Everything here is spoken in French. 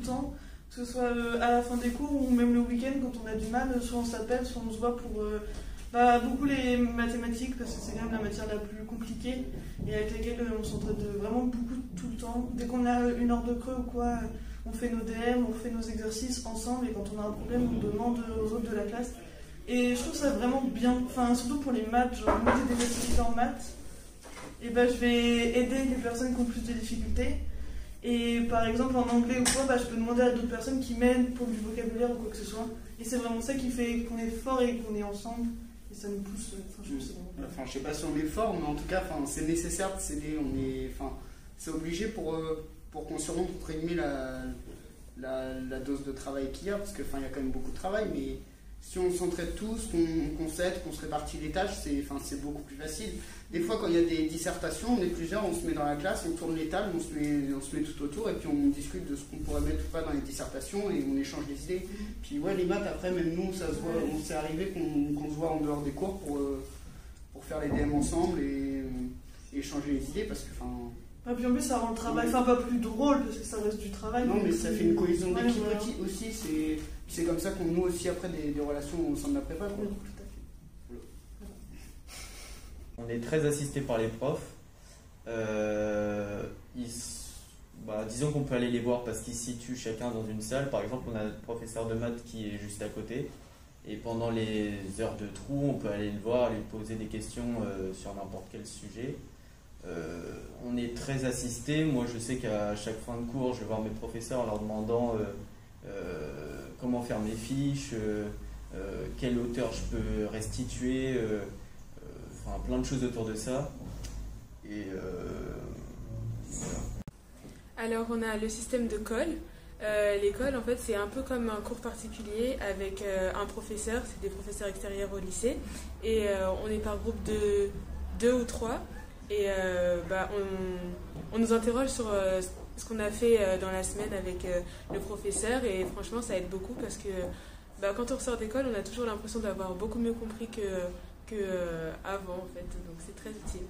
le temps, que ce soit à la fin des cours ou même le week-end quand on a du mal, soit on s'appelle, soit on se voit pour beaucoup les mathématiques parce que c'est quand même la matière la plus compliquée et avec laquelle on s'entraide vraiment beaucoup tout le temps. Dès qu'on a une heure de creux ou quoi, on fait nos DM, on fait nos exercices ensemble et quand on a un problème, on demande aux autres de la classe. Et je trouve ça vraiment bien, enfin, surtout pour les maths, genre moi j'ai des facilités en maths, et ben je vais aider les personnes qui ont plus de difficultés. Et par exemple en anglais ou quoi, je peux demander à d'autres personnes qui m'aident pour du vocabulaire ou quoi que ce soit. Et c'est vraiment ça qui fait qu'on est fort et qu'on est ensemble. Et ça nous pousse, je sais pas si on est fort, mais en tout cas c'est nécessaire de s'aider. C'est obligé pour qu'on surmonte entre guillemets la dose de travail qu'il y a, parce qu'il y a quand même beaucoup de travail, mais si on s'entraide tous, qu'on s'aide, qu'on se répartit les tâches, c'est beaucoup plus facile. Des fois, quand il y a des dissertations, on est plusieurs, on se met dans la classe, on tourne les tables, on se met tout autour, et puis on discute de ce qu'on pourrait mettre ou pas dans les dissertations, et on échange des idées. Puis ouais, les maths, après, même nous, ça se voit, on s'est arrivé qu'on se voit en dehors des cours pour faire les DM ensemble et échanger les idées, parce que puis en plus ça rend le travail pas plus drôle parce que ça reste du travail. Non, mais ça fait une cohésion d'équipe aussi. C'est comme ça qu'on noue aussi après des relations au sein de la prépa. Oui, tout à fait. On est très assisté par les profs. Disons qu'on peut aller les voir parce qu'ils se situent chacun dans une salle. Par exemple, on a notre professeur de maths qui est juste à côté. Et pendant les heures de trou, on peut aller le voir, lui poser des questions sur n'importe quel sujet. On est très assisté. Moi, je sais qu'à chaque fin de cours, je vais voir mes professeurs en leur demandant comment faire mes fiches, quel auteur je peux restituer, plein de choses autour de ça. Et voilà. Alors, on a le système de colle. L'école, en fait, c'est un peu comme un cours particulier avec un professeur, c'est des professeurs extérieurs au lycée, et on est par groupe de 2 ou 3. Et on nous interroge sur ce qu'on a fait dans la semaine avec le professeur et franchement ça aide beaucoup parce que quand on ressort d'école on a toujours l'impression d'avoir beaucoup mieux compris que avant en fait, donc c'est très utile.